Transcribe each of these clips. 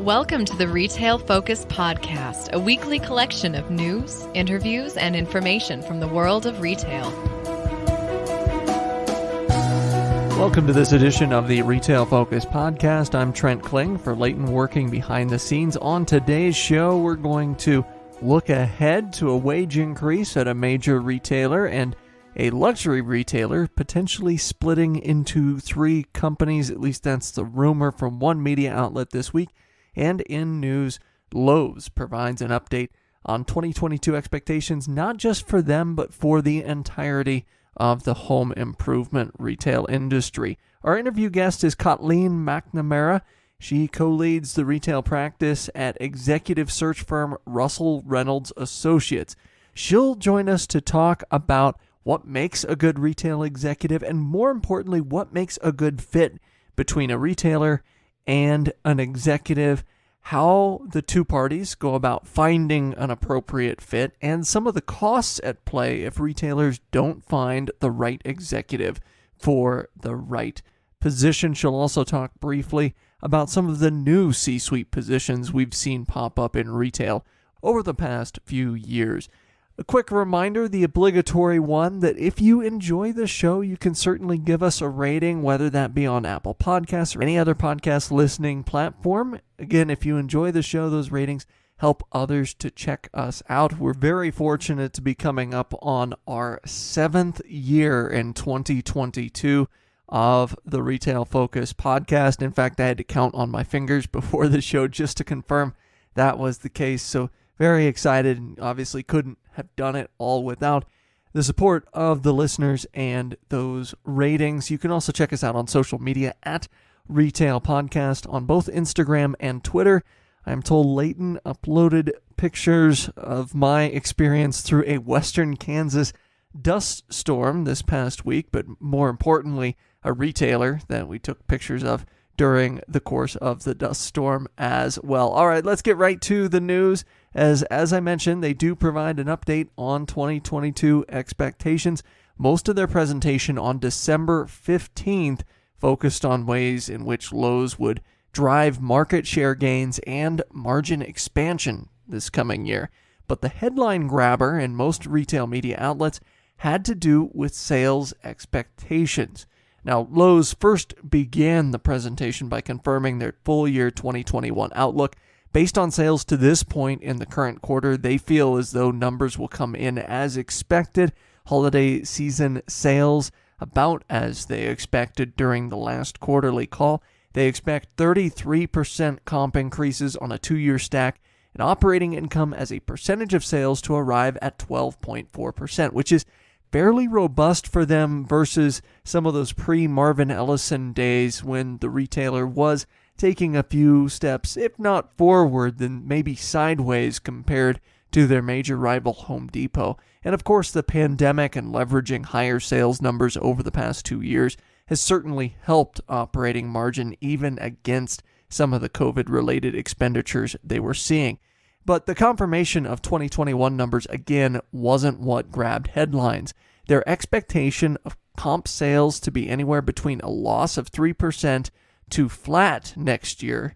Welcome to the Retail Focus Podcast, a weekly collection of news, interviews, and information from the world of retail. Welcome to this edition of the Retail Focus Podcast. I'm Trent Kling for Leighton working behind the scenes. On today's show, we're going to look ahead to a wage increase at a major retailer and a luxury retailer potentially splitting into three companies. At least that's the rumor from one media outlet this week. And in news, Lowe's provides an update on 2022 expectations, not just for them, but for the entirety of the home improvement retail industry. Our interview guest is Colleen McNamara. She co-leads the retail practice at executive search firm Russell Reynolds Associates. She'll join us to talk about what makes a good retail executive and, more importantly, what makes a good fit between a retailer and an executive, how the two parties go about finding an appropriate fit, and some of the costs at play if retailers don't find the right executive for the right position. She'll also talk briefly about some of the new C-suite positions we've seen pop up in retail over the past few years. A quick reminder, the obligatory one, that if you enjoy the show, you can certainly give us a rating, whether that be on Apple Podcasts or any other podcast listening platform. Again, if you enjoy the show, those ratings help others to check us out. We're very fortunate to be coming up on our 7th year in 2022 of the Retail Focus Podcast. In fact, I had to count on my fingers before the show just to confirm that was the case. So very excited, and obviously couldn't have done it all without the support of the listeners and those ratings. You can also check us out on social media at Retail Podcast on both Instagram and Twitter. I'm told Leighton uploaded pictures of my experience through a Western Kansas dust storm this past week, but more importantly, a retailer that we took pictures of during the course of the dust storm as well. All right, let's get right to the news. As I mentioned, they do provide an update on 2022 expectations. Most of their presentation on December 15th focused on ways in which Lowe's would drive market share gains and margin expansion this coming year. But the headline grabber in most retail media outlets had to do with sales expectations. Now, Lowe's first began the presentation by confirming their full year 2021 outlook. Based on sales to this point in the current quarter, they feel as though numbers will come in as expected. Holiday season sales about as they expected during the last quarterly call. They expect 33% comp increases on a 2-year stack, and operating income as a percentage of sales to arrive at 12.4%, which is fairly robust for them versus some of those pre-Marvin Ellison days when the retailer was taking a few steps, if not forward, then maybe sideways compared to their major rival Home Depot. And of course, the pandemic and leveraging higher sales numbers over the past 2 years has certainly helped operating margin even against some of the COVID-related expenditures they were seeing. But the confirmation of 2021 numbers, again, wasn't what grabbed headlines. Their expectation of comp sales to be anywhere between a loss of 3% to flat next year,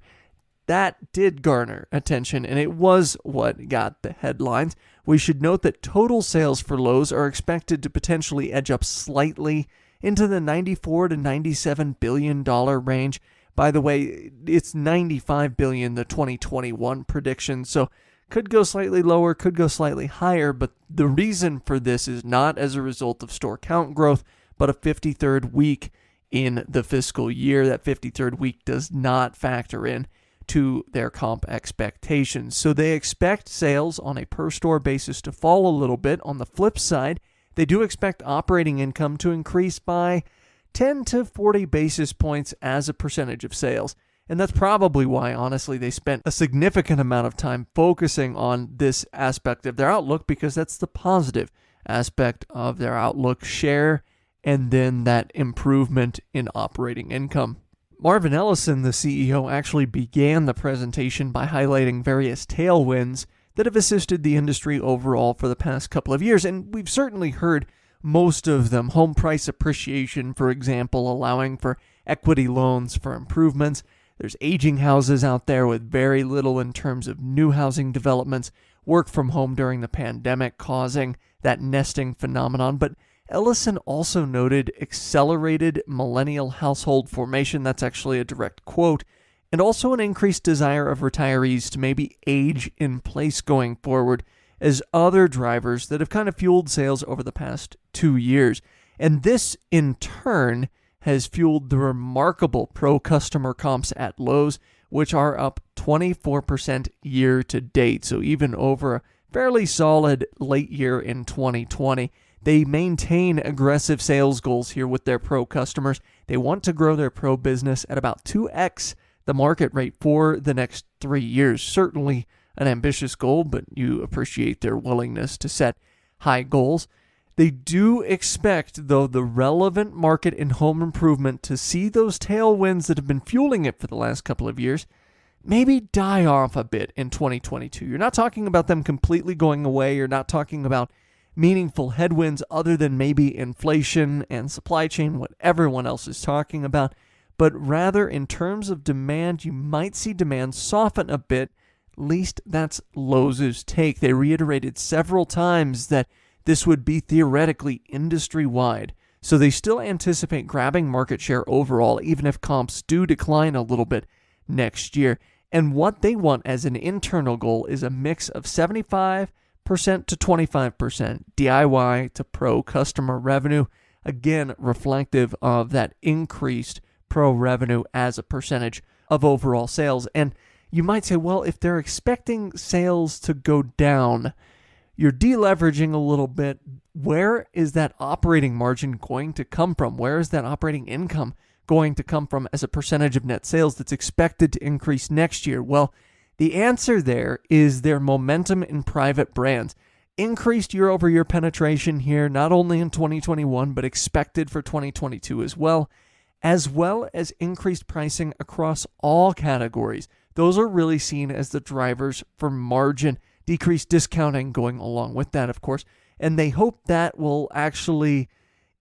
that did garner attention, and it was what got the headlines. We should note that total sales for Lowe's are expected to potentially edge up slightly into the $94 to $97 billion range. By the way, it's $95 billion, the 2021 prediction, so could go slightly lower, could go slightly higher, but the reason for this is not as a result of store count growth, but a 53rd week in the fiscal year. That 53rd week does not factor in to their comp expectations. So they expect sales on a per-store basis to fall a little bit. On the flip side, they do expect operating income to increase by 10 to 40 basis points as a percentage of sales. And that's probably why, honestly, they spent a significant amount of time focusing on this aspect of their outlook, because that's the positive aspect of their outlook: share and then that improvement in operating income. Marvin Ellison, the CEO, actually began the presentation by highlighting various tailwinds that have assisted the industry overall for the past couple of years, and we've certainly heard most of them. Home price appreciation, for example, allowing for equity loans for improvements. There's aging houses out there with very little in terms of new housing developments, work from home during the pandemic causing that nesting phenomenon. But Ellison also noted accelerated millennial household formation, that's actually a direct quote, and also an increased desire of retirees to maybe age in place going forward as other drivers that have kind of fueled sales over the past 2 years. And this, in turn, has fueled the remarkable pro-customer comps at Lowe's, which are up 24% year to date. So even over a fairly solid late year in 2020, they maintain aggressive sales goals here with their pro customers. They want to grow their pro business at about 2x the market rate for the next 3 years. Certainly an ambitious goal, but you appreciate their willingness to set high goals. They do expect, though, the relevant market in home improvement to see those tailwinds that have been fueling it for the last couple of years maybe die off a bit in 2022. You're not talking about them completely going away. You're not talking about meaningful headwinds other than maybe inflation and supply chain, what everyone else is talking about. But rather, in terms of demand, you might see demand soften a bit. At least that's Lowe's take. They reiterated several times that this would be theoretically industry-wide. So they still anticipate grabbing market share overall, even if comps do decline a little bit next year. And what they want as an internal goal is a mix of 75% to 25% DIY to pro customer revenue, again reflective of that increased pro revenue as a percentage of overall sales. And you might say, well, if they're expecting sales to go down, you're deleveraging a little bit. Where is that operating margin going to come from? Where is that operating income going to come from as a percentage of net sales that's expected to increase next year? Well, the answer there is their momentum in private brands. Increased year-over-year penetration here, not only in 2021, but expected for 2022 as well as increased pricing across all categories. Those are really seen as the drivers for margin, decreased discounting going along with that, of course. And they hope that will actually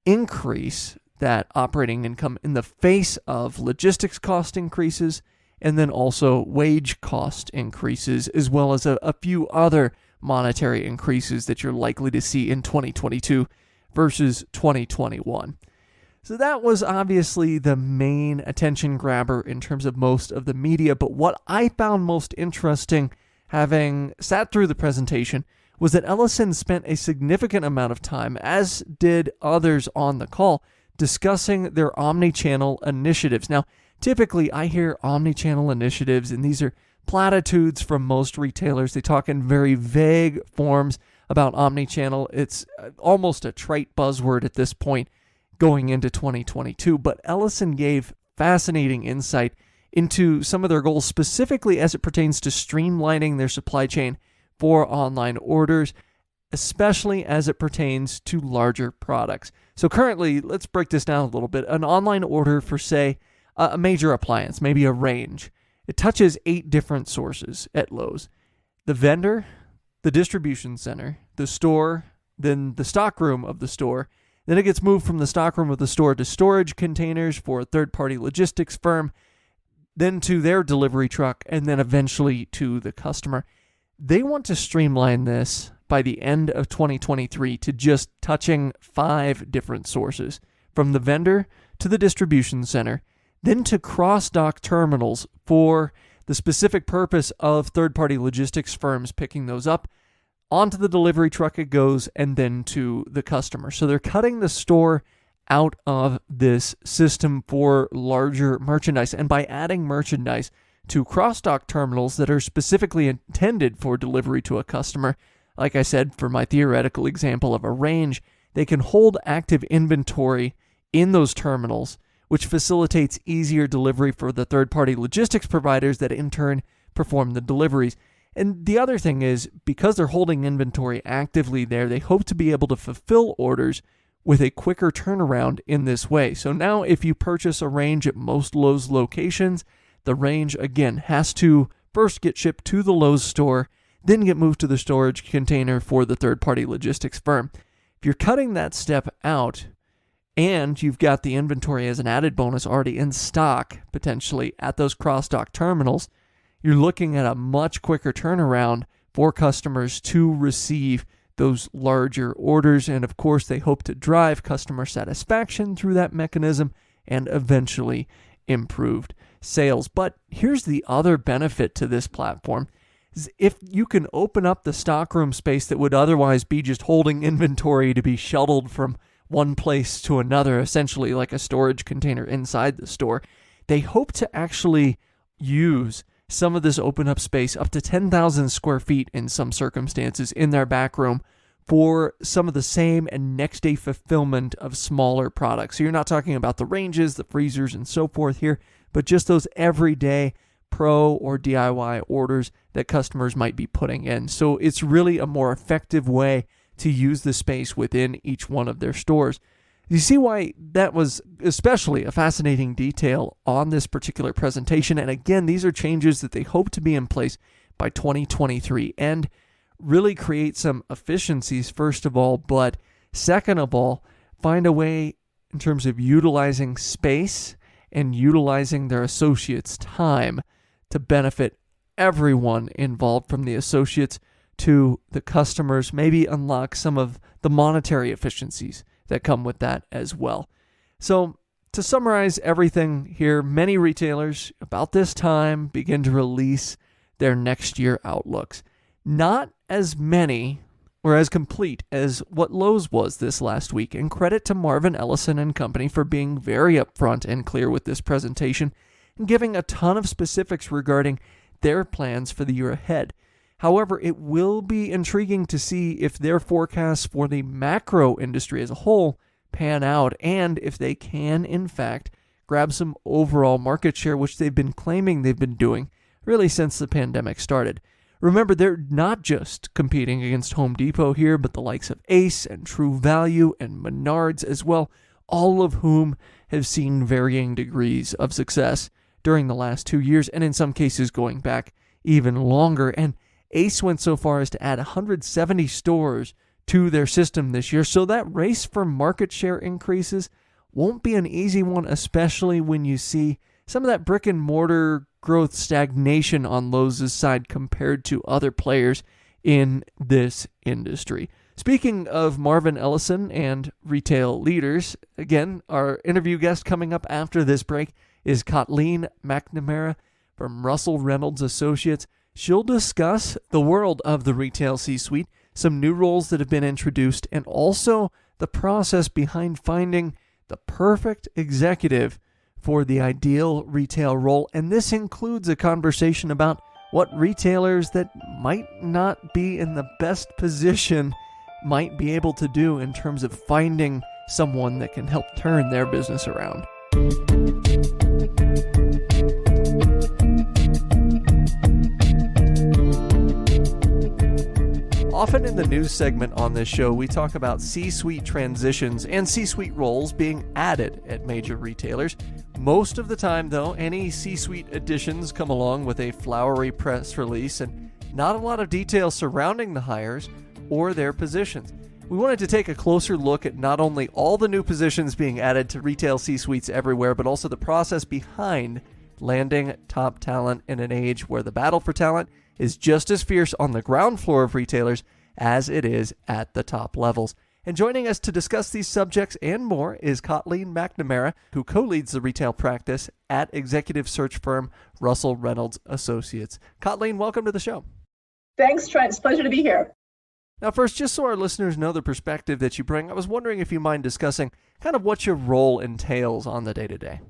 increase that operating income in the face of logistics cost increases and then also wage cost increases, as well as a few other monetary increases that you're likely to see in 2022 versus 2021. So that was obviously the main attention grabber in terms of most of the media. But what I found most interesting, having sat through the presentation, was that Ellison spent a significant amount of time, as did others on the call, discussing their omni-channel initiatives. Now, typically I hear omni-channel initiatives, and these are platitudes from most retailers. They talk in very vague forms about omni-channel. It's almost a trite buzzword at this point going into 2022, but Ellison gave fascinating insight into some of their goals, specifically as it pertains to streamlining their supply chain for online orders, especially as it pertains to larger products. So currently, let's break this down a little bit. An online order for, say, a major appliance, maybe a range, it touches 8 different sources at Lowe's. The vendor, the distribution center, the store, then the stockroom of the store. Then it gets moved from the stockroom of the store to storage containers for a third-party logistics firm, then to their delivery truck, and then eventually to the customer. They want to streamline this by the end of 2023 to just touching 5 different sources, from the vendor to the distribution center, then to cross-dock terminals for the specific purpose of third-party logistics firms picking those up. Onto the delivery truck it goes, and then to the customer. So they're cutting the store out of this system for larger merchandise. And by adding merchandise to cross-dock terminals that are specifically intended for delivery to a customer, like I said, for my theoretical example of a range, they can hold active inventory in those terminals, which facilitates easier delivery for the third-party logistics providers that in turn perform the deliveries. And the other thing is, because they're holding inventory actively there, they hope to be able to fulfill orders with a quicker turnaround in this way. So now if you purchase a range at most Lowe's locations, the range, again, has to first get shipped to the Lowe's store, then get moved to the storage container for the third-party logistics firm. If you're cutting that step out and you've got the inventory as an added bonus already in stock, potentially at those cross-dock terminals, you're looking at a much quicker turnaround for customers to receive those larger orders. And of course, they hope to drive customer satisfaction through that mechanism and eventually improved sales. But here's the other benefit to this platform. Is if you can open up the stockroom space that would otherwise be just holding inventory to be shuttled from one place to another, essentially like a storage container inside the store, they hope to actually use some of this open up space, up to 10,000 square feet in some circumstances, in their back room for some of the same and next day fulfillment of smaller products. So you're not talking about the ranges, the freezers, and so forth here, but just those everyday pro or DIY orders that customers might be putting in. So it's really a more effective way to use the space within each one of their stores. You see why that was especially a fascinating detail on this particular presentation. And again, these are changes that they hope to be in place by 2023 and really create some efficiencies, first of all, but second of all, find a way in terms of utilizing space and utilizing their associates' time to benefit everyone involved, from the associates to the customers, maybe unlock some of the monetary efficiencies that come with that as well. So to summarize everything here, many retailers about this time begin to release their next year outlooks. Not as many or as complete as what Lowe's was this last week, and credit to Marvin Ellison and company for being very upfront and clear with this presentation and giving a ton of specifics regarding their plans for the year ahead. However, it will be intriguing to see if their forecasts for the macro industry as a whole pan out, and if they can, in fact, grab some overall market share, which they've been claiming they've been doing really since the pandemic started. Remember, they're not just competing against Home Depot here, but the likes of Ace and True Value and Menards as well, all of whom have seen varying degrees of success during the last 2 years, and in some cases going back even longer. And Ace went so far as to add 170 stores to their system this year, so that race for market share increases won't be an easy one, especially when you see some of that brick and mortar growth stagnation on Lowe's side compared to other players in this industry. Speaking of Marvin Ellison and retail leaders, again, our interview guest coming up after this break is Colleen McNamara from Russell Reynolds Associates. She'll discuss the world of the retail C-suite, some new roles that have been introduced, and also the process behind finding the perfect executive for the ideal retail role. And this includes a conversation about what retailers that might not be in the best position might be able to do in terms of finding someone that can help turn their business around. Often in the news segment on this show, we talk about C-suite transitions and C-suite roles being added at major retailers. Most of the time, though, any C-suite additions come along with a flowery press release and not a lot of detail surrounding the hires or their positions. We wanted to take a closer look at not only all the new positions being added to retail C-suites everywhere, but also the process behind landing top talent in an age where the battle for talent is just as fierce on the ground floor of retailers as it is at the top levels. And joining us to discuss these subjects and more is Caitlin MacNamara, who co-leads the retail practice at executive search firm Russell Reynolds Associates. Caitlin, welcome to the show. Thanks, Trent. It's a pleasure to be here. Now, first, just so our listeners know the perspective that you bring, I was wondering if you mind discussing kind of what your role entails on the day-to-day.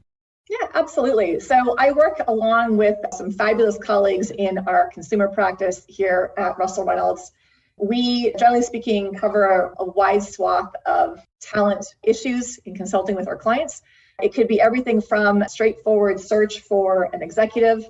Yeah, absolutely. So I work along with some fabulous colleagues in our consumer practice here at Russell Reynolds. We, generally speaking, cover a wide swath of talent issues in consulting with our clients. It could be everything from straightforward search for an executive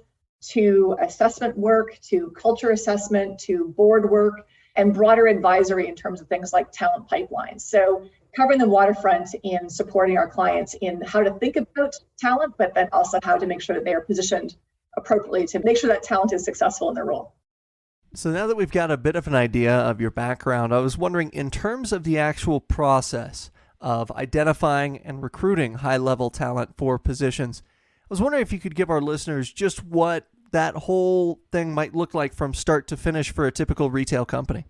to assessment work, to culture assessment, to board work, and broader advisory in terms of things like talent pipelines. So covering the waterfront in supporting our clients in how to think about talent, but then also how to make sure that they are positioned appropriately to make sure that talent is successful in their role. So now that we've got a bit of an idea of your background, I was wondering, in terms of the actual process of identifying and recruiting high-level talent for positions. I was wondering if you could give our listeners just what that whole thing might look like from start to finish for a typical retail company.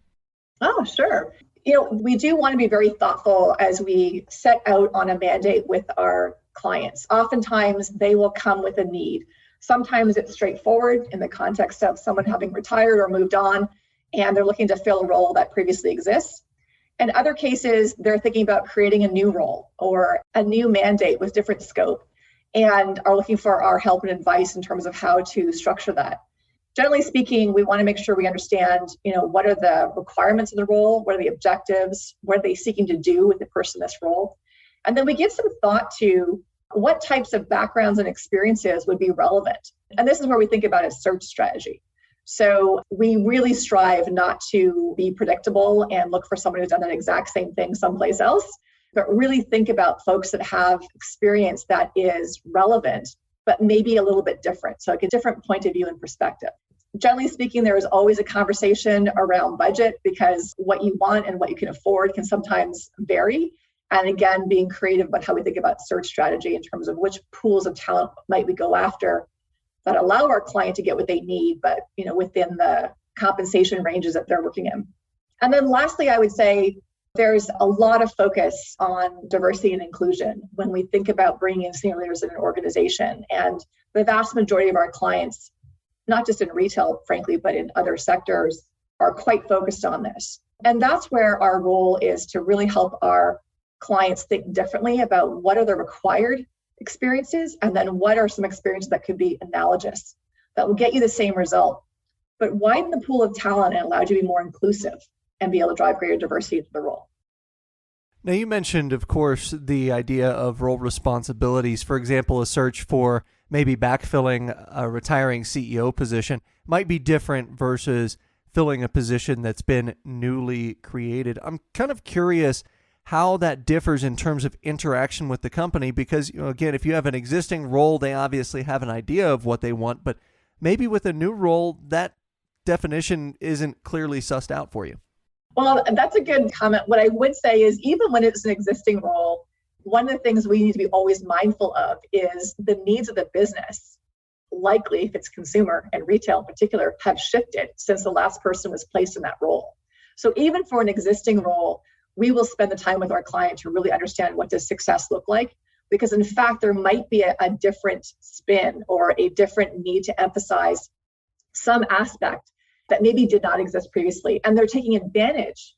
Oh, sure. We do want to be very thoughtful as we set out on a mandate with our clients. Oftentimes, they will come with a need. Sometimes it's straightforward in the context of someone having retired or moved on, and they're looking to fill a role that previously exists. In other cases, they're thinking about creating a new role or a new mandate with different scope and are looking for our help and advice in terms of how to structure that. Generally speaking, we want to make sure we understand, what are the requirements of the role, what are the objectives, what are they seeking to do with the person in this role. And then we give some thought to what types of backgrounds and experiences would be relevant. And this is where we think about a search strategy. So we really strive not to be predictable and look for someone who's done that exact same thing someplace else, but really think about folks that have experience that is relevant, but maybe a little bit different. So like a different point of view and perspective. Generally speaking, there is always a conversation around budget because what you want and what you can afford can sometimes vary. And again, being creative about how we think about search strategy in terms of which pools of talent might we go after that allow our client to get what they need, but within the compensation ranges that they're working in. And then lastly, I would say there's a lot of focus on diversity and inclusion when we think about bringing in senior leaders in an organization. And the vast majority of our clients, not just in retail, frankly, but in other sectors, are quite focused on this. And that's where our role is to really help our clients think differently about what are the required experiences and then what are some experiences that could be analogous that will get you the same result, but widen the pool of talent and allow you to be more inclusive and be able to drive greater diversity into the role. Now, you mentioned, of course, the idea of role responsibilities. For example, a search for maybe backfilling a retiring CEO position might be different versus filling a position that's been newly created. I'm kind of curious how that differs in terms of interaction with the company, because, again, if you have an existing role, they obviously have an idea of what they want, but maybe with a new role, that definition isn't clearly sussed out for you. Well, that's a good comment. What I would say is even when it's an existing role, one of the things we need to be always mindful of is the needs of the business. Likely, if it's consumer and retail in particular, have shifted since the last person was placed in that role. So even for an existing role, we will spend the time with our client to really understand what does success look like, because in fact, there might be a different spin or a different need to emphasize some aspect that maybe did not exist previously. And they're taking advantage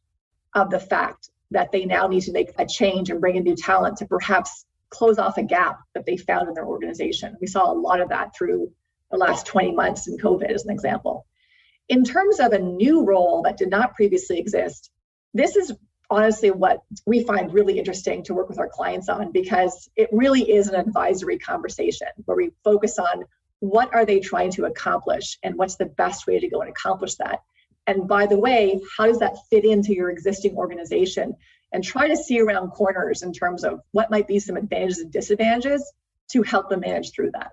of the fact that they now need to make a change and bring in new talent to perhaps close off a gap that they found in their organization. We saw a lot of that through the last 20 months in COVID as an example. In terms of a new role that did not previously exist, this is honestly what we find really interesting to work with our clients on, because it really is an advisory conversation where we focus on what are they trying to accomplish and what's the best way to go and accomplish that. And by the way, how does that fit into your existing organization? And try to see around corners in terms of what might be some advantages and disadvantages to help them manage through that.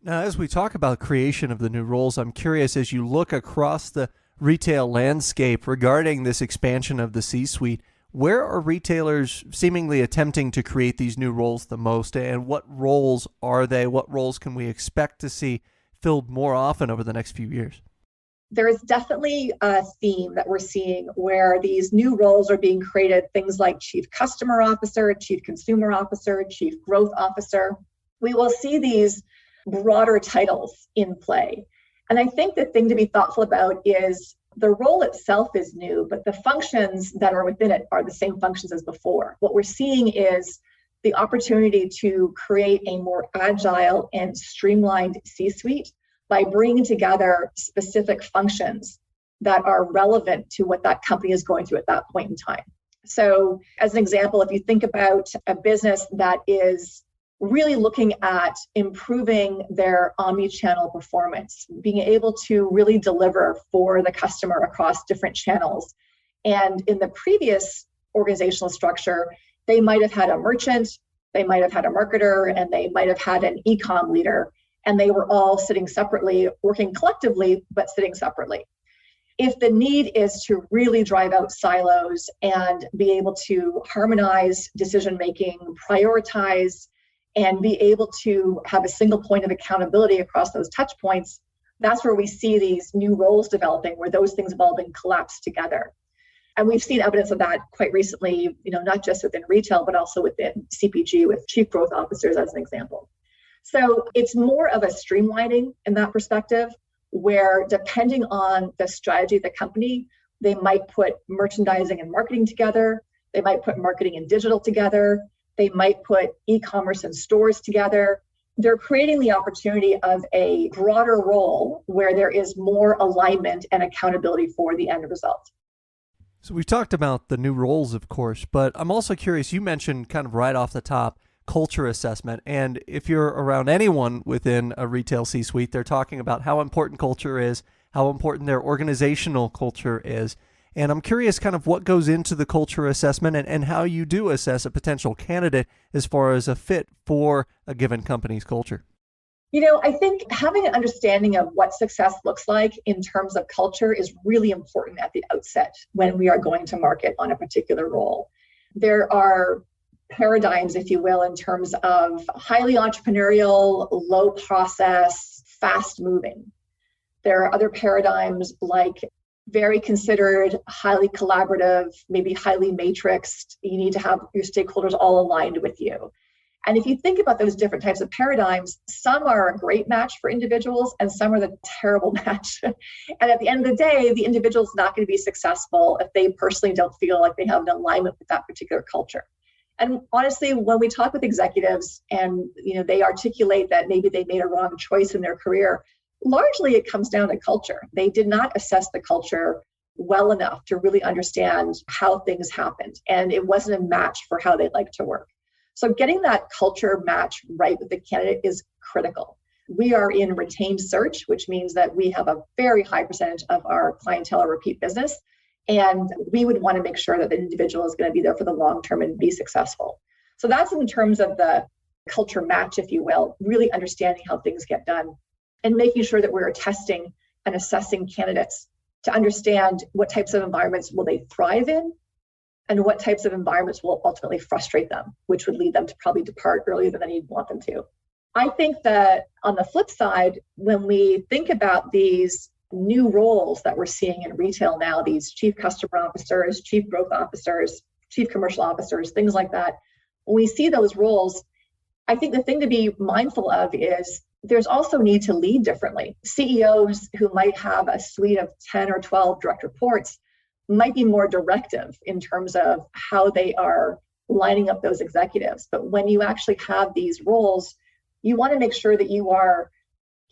Now, as we talk about creation of the new roles, I'm curious, as you look across the retail landscape regarding this expansion of the C-suite, where are retailers seemingly attempting to create these new roles the most, and what roles are they? What roles can we expect to see filled more often over the next few years? There is definitely a theme that we're seeing where these new roles are being created, things like Chief Customer Officer, Chief Consumer Officer, Chief Growth Officer. We will see these broader titles in play. And I think the thing to be thoughtful about is the role itself is new, but the functions that are within it are the same functions as before. What we're seeing is the opportunity to create a more agile and streamlined C-suite by bringing together specific functions that are relevant to what that company is going through at that point in time. So as an example, if you think about a business that is really looking at improving their omni-channel performance, being able to really deliver for the customer across different channels. And in the previous organizational structure, they might have had a merchant, they might have had a marketer, and they might have had an e-com leader, and they were all sitting separately, working collectively, but sitting separately. If the need is to really drive out silos and be able to harmonize decision-making, prioritize, and be able to have a single point of accountability across those touch points, that's where we see these new roles developing, where those things have all been collapsed together. And we've seen evidence of that quite recently, not just within retail, but also within CPG with chief growth officers as an example. So it's more of a streamlining in that perspective, where depending on the strategy of the company, they might put merchandising and marketing together. They might put marketing and digital together. They might put e-commerce and stores together. They're creating the opportunity of a broader role where there is more alignment and accountability for the end result. So we've talked about the new roles, of course, but I'm also curious, you mentioned kind of right off the top, culture assessment. And if you're around anyone within a retail C-suite, they're talking about how important culture is, how important their organizational culture is. And I'm curious kind of what goes into the culture assessment and how you do assess a potential candidate as far as a fit for a given company's culture. I think having an understanding of what success looks like in terms of culture is really important at the outset when we are going to market on a particular role. There are paradigms, if you will, in terms of highly entrepreneurial, low process, fast moving. There are other paradigms like very considered, highly collaborative, maybe highly matrixed. You need to have your stakeholders all aligned with you. And if you think about those different types of paradigms, some are a great match for individuals and some are the terrible match. And at the end of the day, the individual is not going to be successful if they personally don't feel like they have an alignment with that particular culture. And honestly, when we talk with executives and they articulate that maybe they made a wrong choice in their career, largely it comes down to culture. They did not assess the culture well enough to really understand how things happened. And it wasn't a match for how they like to work. So getting that culture match right with the candidate is critical. We are in retained search, which means that we have a very high percentage of our clientele or repeat business. And we would want to make sure that the individual is going to be there for the long term and be successful. So that's in terms of the culture match, if you will, really understanding how things get done and making sure that we're testing and assessing candidates to understand what types of environments will they thrive in and what types of environments will ultimately frustrate them, which would lead them to probably depart earlier than you'd want them to. I think that on the flip side, when we think about these new roles that we're seeing in retail now, these chief customer officers, chief growth officers, chief commercial officers, things like that, when we see those roles, I think the thing to be mindful of is there's also need to lead differently. CEOs who might have a suite of 10 or 12 direct reports might be more directive in terms of how they are lining up those executives. But when you actually have these roles, you want to make sure that you are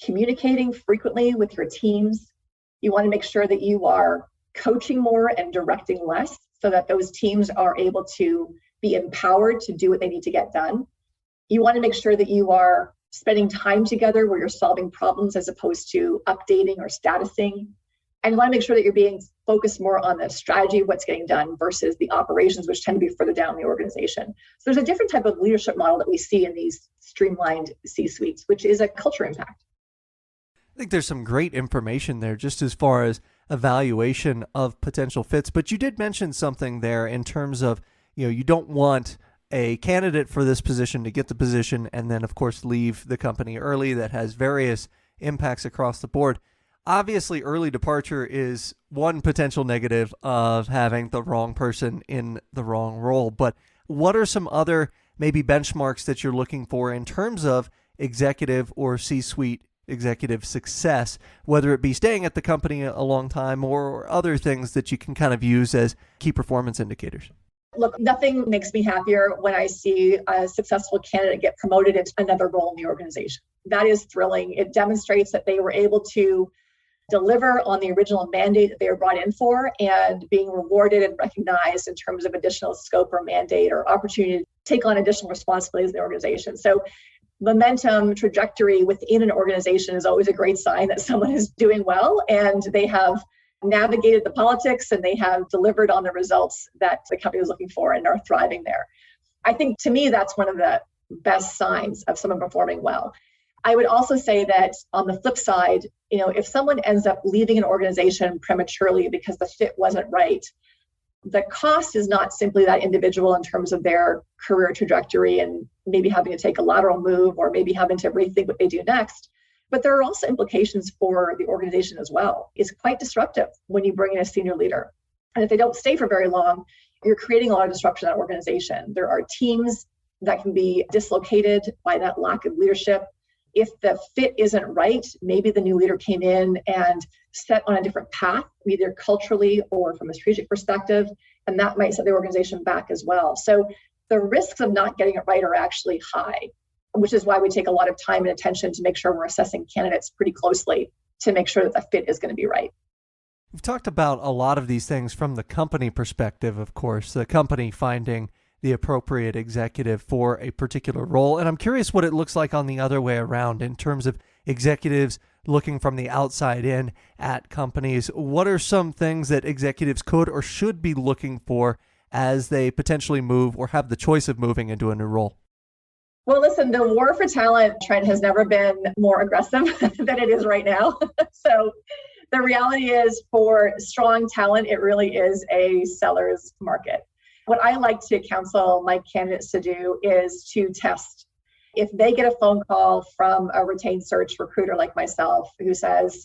communicating frequently with your teams. You want to make sure that you are coaching more and directing less so that those teams are able to be empowered to do what they need to get done. You want to make sure that you are spending time together where you're solving problems as opposed to updating or statusing. And you want to make sure that you're being focused more on the strategy of what's getting done versus the operations, which tend to be further down the organization. So there's a different type of leadership model that we see in these streamlined C-suites, which is a culture impact. I think there's some great information there just as far as evaluation of potential fits. But you did mention something there in terms of, you don't want a candidate for this position to get the position and then, of course, leave the company early. That has various impacts across the board. Obviously, early departure is one potential negative of having the wrong person in the wrong role. But what are some other maybe benchmarks that you're looking for in terms of executive or C-suite executive success, whether it be staying at the company a long time or other things that you can kind of use as key performance indicators? Look, nothing makes me happier when I see a successful candidate get promoted into another role in the organization. That is thrilling. It demonstrates that they were able to deliver on the original mandate that they were brought in for and being rewarded and recognized in terms of additional scope or mandate or opportunity to take on additional responsibilities in the organization. So momentum, trajectory within an organization is always a great sign that someone is doing well and they have navigated the politics and they have delivered on the results that the company was looking for and are thriving there. I think to me, that's one of the best signs of someone performing well. I would also say that on the flip side, if someone ends up leaving an organization prematurely because the fit wasn't right, the cost is not simply that individual in terms of their career trajectory and maybe having to take a lateral move or maybe having to rethink what they do next. But there are also implications for the organization as well. It's quite disruptive when you bring in a senior leader. And if they don't stay for very long, you're creating a lot of disruption in that organization. There are teams that can be dislocated by that lack of leadership. If the fit isn't right, maybe the new leader came in and set on a different path, either culturally or from a strategic perspective, and that might set the organization back as well. So the risks of not getting it right are actually high, which is why we take a lot of time and attention to make sure we're assessing candidates pretty closely to make sure that the fit is going to be right. We've talked about a lot of these things from the company perspective, of course, the company finding the appropriate executive for a particular role. And I'm curious what it looks like on the other way around in terms of executives looking from the outside in at companies. What are some things that executives could or should be looking for as they potentially move or have the choice of moving into a new role? Well, listen, the war for talent trend has never been more aggressive than it is right now. So the reality is, for strong talent, it really is a seller's market. What I like to counsel my candidates to do is to test. If they get a phone call from a retained search recruiter like myself who says,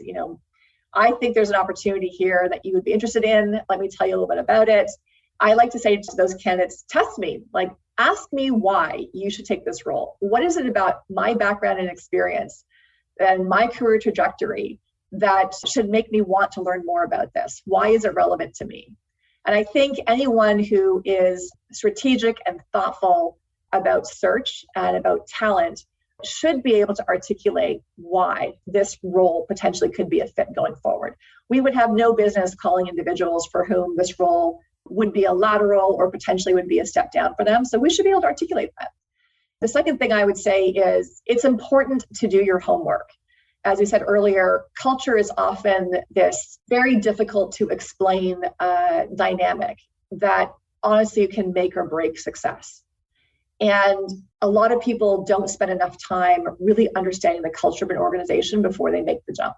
I think there's an opportunity here that you would be interested in, let me tell you a little bit about it. I like to say to those candidates, test me, ask me why you should take this role. What is it about my background and experience and my career trajectory that should make me want to learn more about this? Why is it relevant to me? And I think anyone who is strategic and thoughtful about search and about talent should be able to articulate why this role potentially could be a fit going forward. We would have no business calling individuals for whom this role would be a lateral or potentially would be a step down for them. So we should be able to articulate that. The second thing I would say is it's important to do your homework. As we said earlier, culture is often this very difficult to explain dynamic that honestly can make or break success. And a lot of people don't spend enough time really understanding the culture of an organization before they make the jump.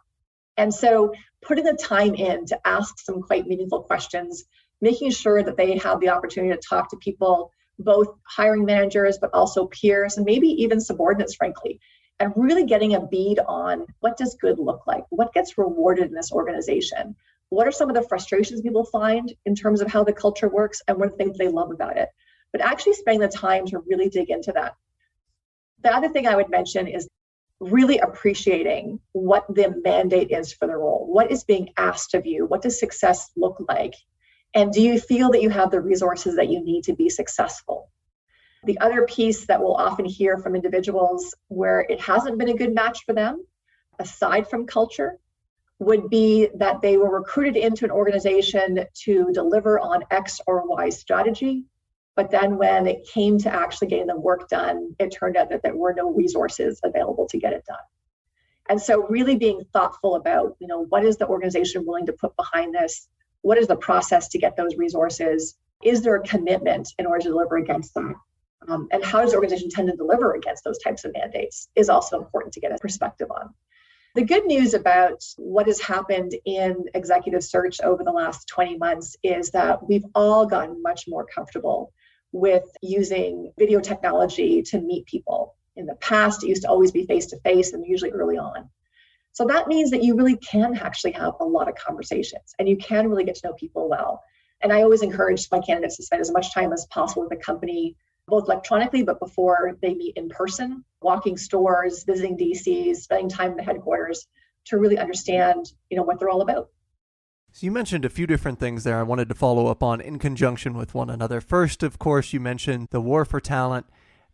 And so putting the time in to ask some quite meaningful questions, making sure that they have the opportunity to talk to people, both hiring managers, but also peers, and maybe even subordinates, frankly, and really getting a bead on what does good look like? What gets rewarded in this organization? What are some of the frustrations people find in terms of how the culture works and what are the things they love about it? But actually spending the time to really dig into that. The other thing I would mention is really appreciating what the mandate is for the role. What is being asked of you? What does success look like? And do you feel that you have the resources that you need to be successful? The other piece that we'll often hear from individuals where it hasn't been a good match for them, aside from culture, would be that they were recruited into an organization to deliver on X or Y strategy. But then when it came to actually getting the work done, it turned out that there were no resources available to get it done. And so really being thoughtful about, what is the organization willing to put behind this? What is the process to get those resources? Is there a commitment in order to deliver against them? And how does the organization tend to deliver against those types of mandates is also important to get a perspective on. The good news about what has happened in executive search over the last 20 months is that we've all gotten much more comfortable with using video technology to meet people. In the past, it used to always be face-to-face and usually early on. So that means that you really can actually have a lot of conversations and you can really get to know people well. And I always encourage my candidates to spend as much time as possible with the company, both electronically, but before they meet in person, walking stores, visiting DCs, spending time in the headquarters to really understand, what they're all about. So you mentioned a few different things there I wanted to follow up on in conjunction with one another. First, of course, you mentioned the war for talent.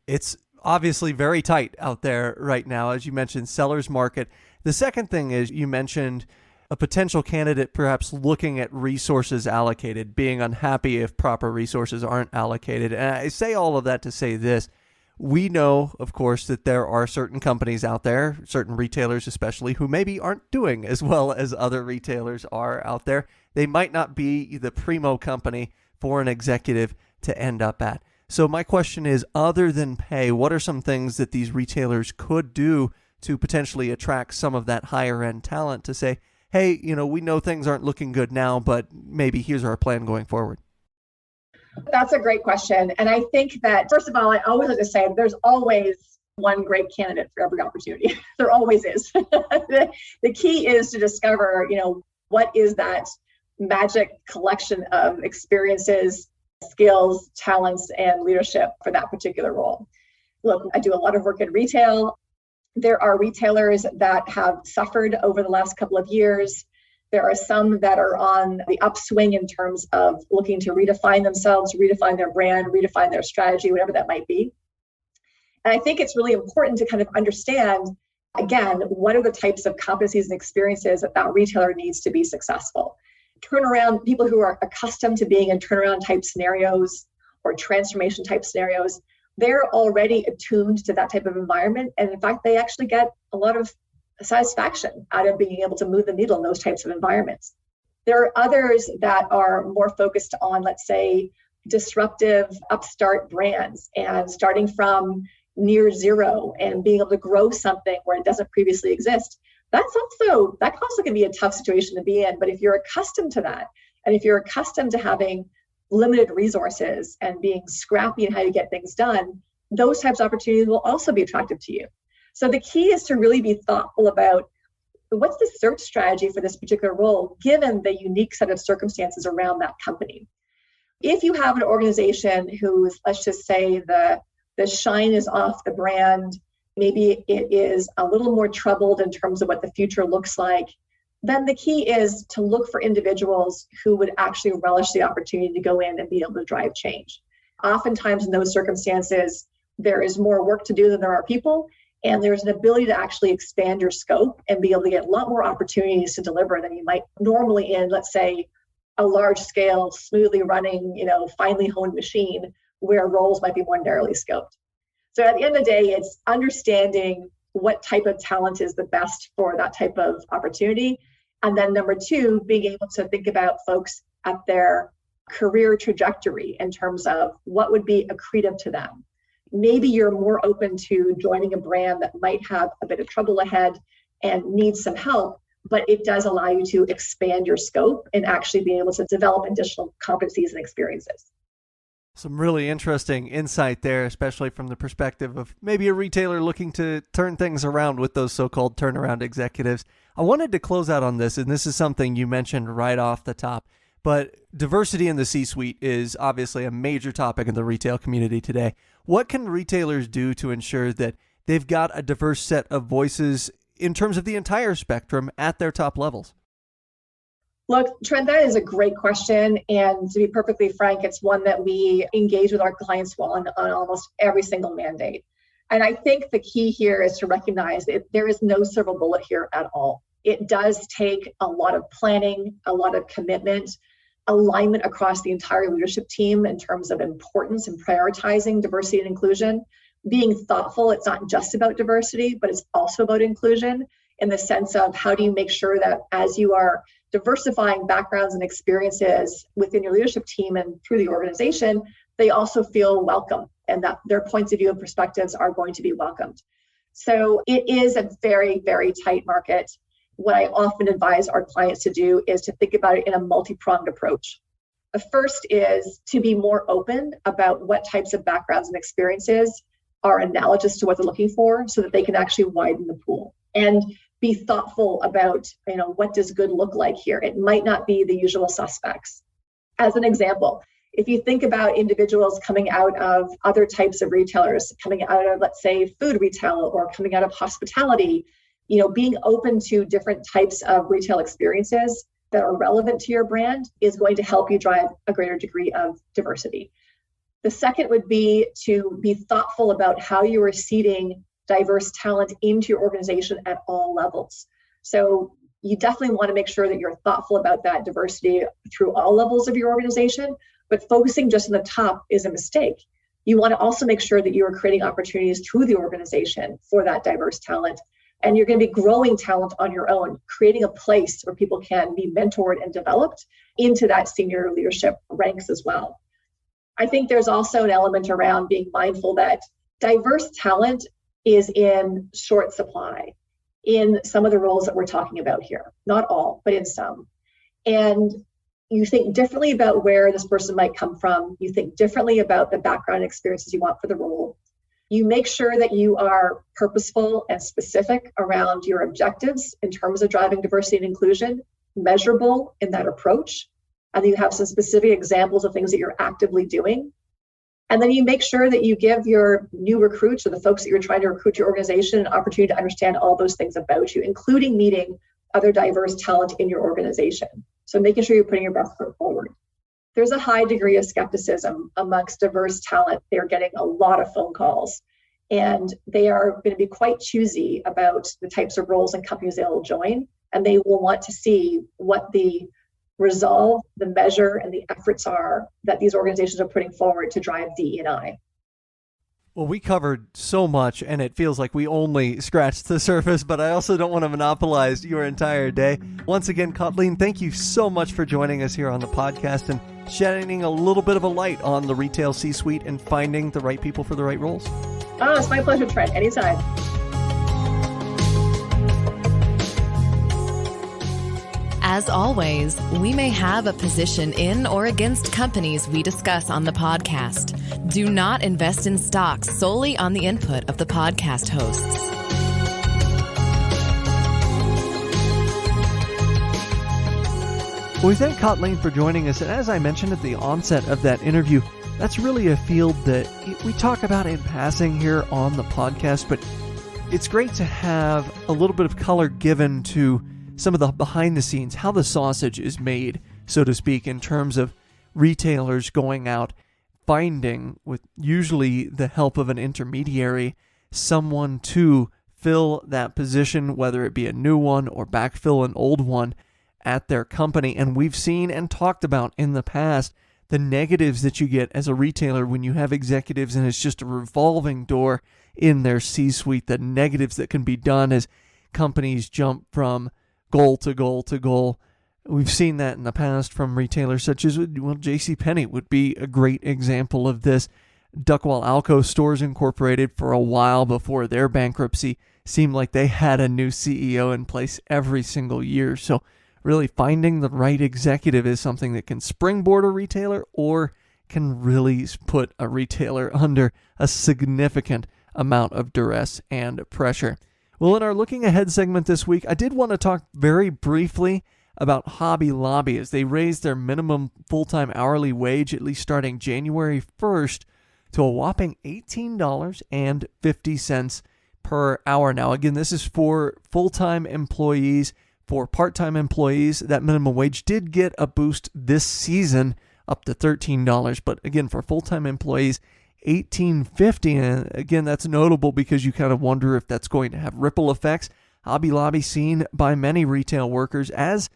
It's obviously very tight out there right now, as you mentioned, seller's market. The second thing is you mentioned a potential candidate perhaps looking at resources allocated, being unhappy if proper resources aren't allocated. And I say all of that to say this. We know, of course, that there are certain companies out there, certain retailers especially, who maybe aren't doing as well as other retailers are out there. They might not be the primo company for an executive to end up at. So my question is, other than pay, what are some things that these retailers could do to potentially attract some of that higher end talent to say, hey, we know things aren't looking good now, but maybe here's our plan going forward? That's a great question. And I think that, first of all, I always like to say there's always one great candidate for every opportunity. There always is. The key is to discover, what is that magic collection of experiences, skills, talents, and leadership for that particular role. Look, I do a lot of work in retail. There are retailers that have suffered over the last couple of years. There are some that are on the upswing in terms of looking to redefine themselves, redefine their brand, redefine their strategy, whatever that might be. And I think it's really important to kind of understand, again, what are the types of competencies and experiences that retailer needs to be successful. Turnaround, people who are accustomed to being in turnaround type scenarios or transformation type scenarios, they're already attuned to that type of environment. And in fact, they actually get a lot of satisfaction out of being able to move the needle in those types of environments. There are others that are more focused on, let's say, disruptive upstart brands and starting from near zero and being able to grow something where it doesn't previously exist. That also can be a tough situation to be in. But if you're accustomed to that, and if you're accustomed to having limited resources and being scrappy in how you get things done, those types of opportunities will also be attractive to you. So the key is to really be thoughtful about what's the search strategy for this particular role, given the unique set of circumstances around that company. If you have an organization whose, let's just say, the shine is off the brand, maybe it is a little more troubled in terms of what the future looks like, then the key is to look for individuals who would actually relish the opportunity to go in and be able to drive change. Oftentimes in those circumstances, there is more work to do than there are people, and there's an ability to actually expand your scope and be able to get a lot more opportunities to deliver than you might normally in, let's say, a large scale, smoothly running, finely honed machine where roles might be more narrowly scoped. So at the end of the day, it's understanding what type of talent is the best for that type of opportunity. And then number two, being able to think about folks at their career trajectory in terms of what would be accretive to them. Maybe you're more open to joining a brand that might have a bit of trouble ahead and needs some help, but it does allow you to expand your scope and actually be able to develop additional competencies and experiences. Some really interesting insight there, especially from the perspective of maybe a retailer looking to turn things around with those so-called turnaround executives. I wanted to close out on this, and this is something you mentioned right off the top, but diversity in the C-suite is obviously a major topic in the retail community today. What can retailers do to ensure that they've got a diverse set of voices in terms of the entire spectrum at their top levels? Look, Trent, that is a great question. And to be perfectly frank, it's one that we engage with our clients on almost every single mandate. And I think the key here is to recognize that there is no silver bullet here at all. It does take a lot of planning, a lot of commitment, alignment across the entire leadership team in terms of importance and prioritizing diversity and inclusion. Being thoughtful, it's not just about diversity, but it's also about inclusion in the sense of how do you make sure that as you are diversifying backgrounds and experiences within your leadership team and through the organization, they also feel welcome and that their points of view and perspectives are going to be welcomed. So it is a very, very tight market. What I often advise our clients to do is to think about it in a multi-pronged approach. The first is to be more open about what types of backgrounds and experiences are analogous to what they're looking for so that they can actually widen the pool. And be thoughtful about, what does good look like here? It might not be the usual suspects. As an example, if you think about individuals coming out of other types of retailers, coming out of, let's say, food retail or coming out of hospitality, being open to different types of retail experiences that are relevant to your brand is going to help you drive a greater degree of diversity. The second would be to be thoughtful about how you are seeding diverse talent into your organization at all levels. So you definitely want to make sure that you're thoughtful about that diversity through all levels of your organization, but focusing just on the top is a mistake. You want to also make sure that you are creating opportunities through the organization for that diverse talent. And you're going to be growing talent on your own, creating a place where people can be mentored and developed into that senior leadership ranks as well. I think there's also an element around being mindful that diverse talent is in short supply in some of the roles that we're talking about here. Not all, but in some. And you think differently about where this person might come from. You think differently about the background and experiences you want for the role. You make sure that you are purposeful and specific around your objectives in terms of driving diversity and inclusion, measurable in that approach. And you have some specific examples of things that you're actively doing. And then you make sure that you give your new recruits or the folks that you're trying to recruit to your organization an opportunity to understand all those things about you, including meeting other diverse talent in your organization. So making sure you're putting your best foot forward. There's a high degree of skepticism amongst diverse talent. They're getting a lot of phone calls, and they are going to be quite choosy about the types of roles and companies they'll join. And they will want to see what the resolve, the measure, and the efforts are that these organizations are putting forward to drive DE&I. Well, we covered so much, and it feels like we only scratched the surface, but I also don't want to monopolize your entire day. Once again, Colleen, thank you so much for joining us here on the podcast and shedding a little bit of a light on the retail C-suite and finding the right people for the right roles. Oh, it's my pleasure, Trent. Anytime. As always, we may have a position in or against companies we discuss on the podcast. Do not invest in stocks solely on the input of the podcast hosts. Well, we thank Colleen for joining us, and as I mentioned at the onset of that interview, that's really a field that we talk about in passing here on the podcast, but it's great to have a little bit of color given to some of the behind the scenes, how the sausage is made, so to speak, in terms of retailers going out, finding, with usually the help of an intermediary, someone to fill that position, whether it be a new one or backfill an old one at their company. And we've seen and talked about in the past the negatives that you get as a retailer when you have executives and it's just a revolving door in their C-suite, the negatives that can be done as companies jump from goal to goal to goal. We've seen that in the past from retailers such as, well, JCPenney would be a great example of this. Duckwall Alco Stores Incorporated, for a while before their bankruptcy, seemed like they had a new CEO in place every single year. So really finding the right executive is something that can springboard a retailer or can really put a retailer under a significant amount of duress and pressure. Well, in our Looking Ahead segment this week, I did want to talk very briefly about Hobby Lobby as they raised their minimum full-time hourly wage, at least starting January 1st, to a whopping $18.50 per hour. Now, again, this is for full-time employees. For part-time employees, that minimum wage did get a boost this season up to $13. But again, for full-time employees, $18.50. And again, that's notable because you kind of wonder if that's going to have ripple effects. Hobby Lobby seen by many retail workers as,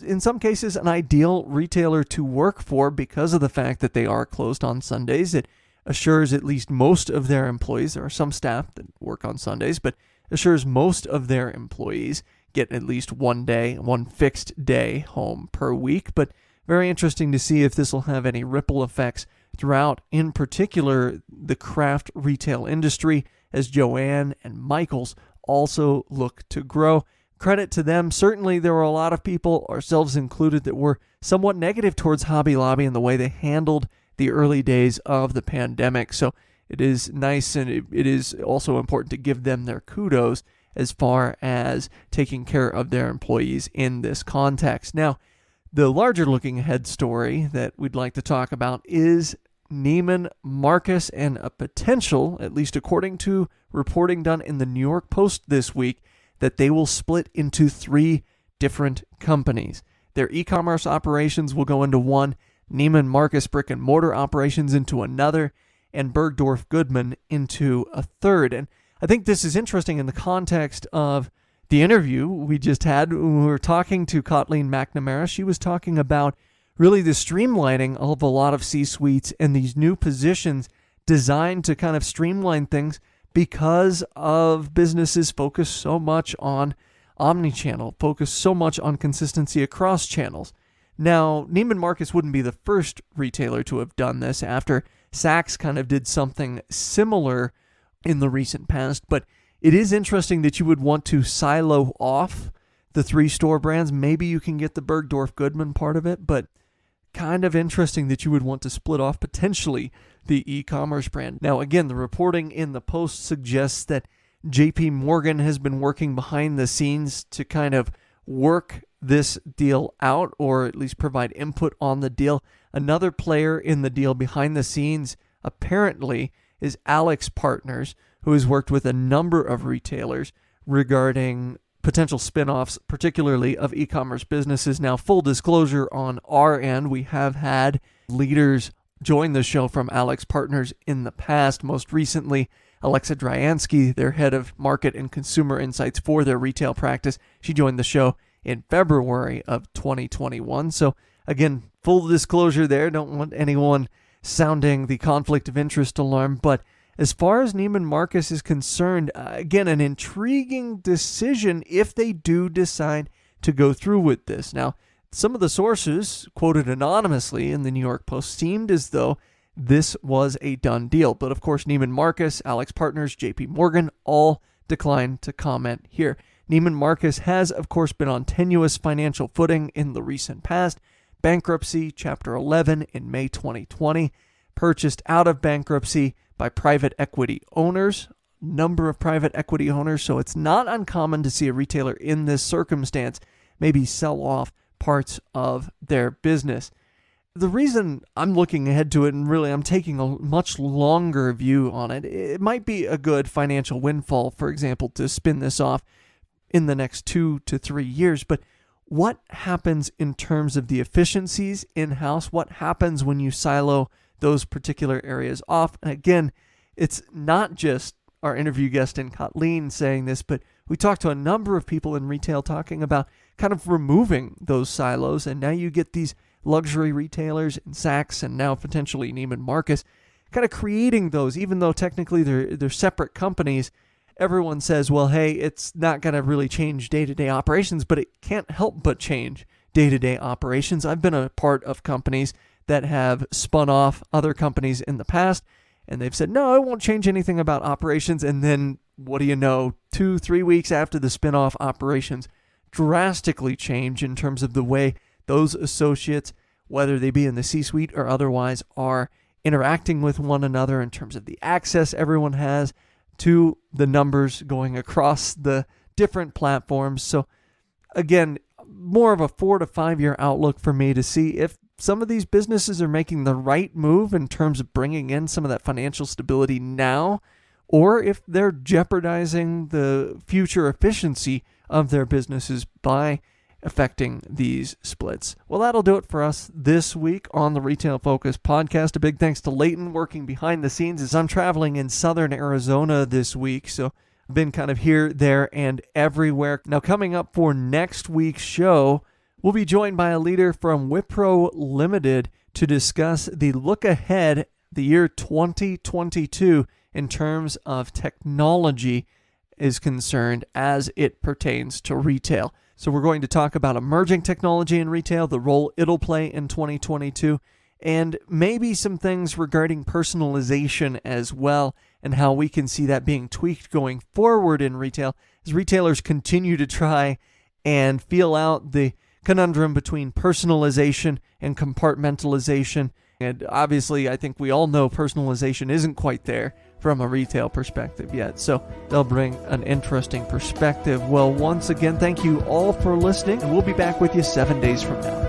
in some cases, an ideal retailer to work for because of the fact that they are closed on Sundays. It assures at least most of their employees, there are some staff that work on Sundays, but assures most of their employees get at least one fixed day home per week. But very interesting to see if this will have any ripple effects throughout, in particular, the craft retail industry, as Joanne and Michaels also look to grow. Credit to them. Certainly, there were a lot of people, ourselves included, that were somewhat negative towards Hobby Lobby and the way they handled the early days of the pandemic. So it is nice, and it is also important to give them their kudos as far as taking care of their employees in this context. Now, the larger looking ahead story that we'd like to talk about is Neiman Marcus and a potential, at least according to reporting done in the New York Post this week, that they will split into 3 different companies. Their e-commerce operations will go into one, Neiman Marcus brick and mortar operations into another, and Bergdorf Goodman into a third. And I think this is interesting in the context of the interview we just had. When we were talking to Caitlin MacNamara, she was talking about really the streamlining of a lot of C-suites and these new positions designed to kind of streamline things because of businesses focus so much on omni-channel, focus so much on consistency across channels. Now, Neiman Marcus wouldn't be the first retailer to have done this after Saks kind of did something similar in the recent past. But it is interesting that you would want to silo off the 3 store brands. Maybe you can get the Bergdorf Goodman part of it, but kind of interesting that you would want to split off potentially the e-commerce brand. Now, again, the reporting in the Post suggests that JP Morgan has been working behind the scenes to kind of work this deal out, or at least provide input on the deal. Another player in the deal behind the scenes apparently is AlixPartners, who has worked with a number of retailers regarding potential spin-offs, particularly of e-commerce businesses. Now, full disclosure on our end, we have had leaders join the show from AlixPartners in the past. Most recently, Alexa Dryansky, their head of market and consumer insights for their retail practice. She joined the show in February of 2021. So again, full disclosure there. Don't want anyone sounding the conflict of interest alarm. But as far as Neiman Marcus is concerned, again, an intriguing decision if they do decide to go through with this. Now, some of the sources quoted anonymously in the New York Post seemed as though this was a done deal. But of course, Neiman Marcus, AlixPartners, JP Morgan all declined to comment here. Neiman Marcus has, of course, been on tenuous financial footing in the recent past. Bankruptcy, Chapter 11 in May 2020, purchased out of bankruptcy by private equity owners, number of private equity owners. So it's not uncommon to see a retailer in this circumstance maybe sell off parts of their business. The reason I'm looking ahead to it, and really I'm taking a much longer view on it, it might be a good financial windfall, for example, to spin this off in the next 2 to 3 years. But what happens in terms of the efficiencies in-house? What happens when you silo those particular areas off? And again, it's not just our interview guest and Colleen saying this, but we talked to a number of people in retail talking about kind of removing those silos. And now you get these luxury retailers in Saks and now potentially Neiman Marcus kind of creating those, even though technically they're separate companies. Everyone says, well, hey, it's not going to really change day-to-day operations, but it can't help but change day-to-day operations. I've been a part of companies that have spun off other companies in the past, and they've said, no, it won't change anything about operations. And then, what do you know, 2-3 weeks after the spin-off, operations drastically change in terms of the way those associates, whether they be in the C-suite or otherwise, are interacting with one another in terms of the access everyone has to the numbers going across the different platforms. So again, more of a 4 to 5 year outlook for me to see if some of these businesses are making the right move in terms of bringing in some of that financial stability now, or if they're jeopardizing the future efficiency of their businesses by affecting these splits. Well, that'll do it for us this week on the Retail Focus podcast. A big thanks to Leighton working behind the scenes as I'm traveling in southern Arizona this week. So I've been kind of here, there, and everywhere. Now, coming up for next week's show, we'll be joined by a leader from Wipro Limited to discuss the look ahead, the year 2022, in terms of technology is concerned as it pertains to retail. So we're going to talk about emerging technology in retail, the role it'll play in 2022, and maybe some things regarding personalization as well, and how we can see that being tweaked going forward in retail as retailers continue to try and feel out the conundrum between personalization and compartmentalization. And obviously, I think we all know personalization isn't quite there from a retail perspective yet. So they'll bring an interesting perspective. Well, once again, thank you all for listening, and we'll be back with you 7 days from now.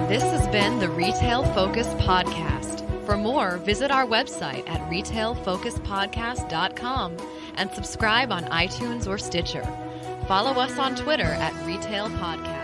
This has been the Retail Focus Podcast. For more, visit our website at retailfocuspodcast.com and subscribe on iTunes or Stitcher. Follow us on Twitter at Retail Podcast.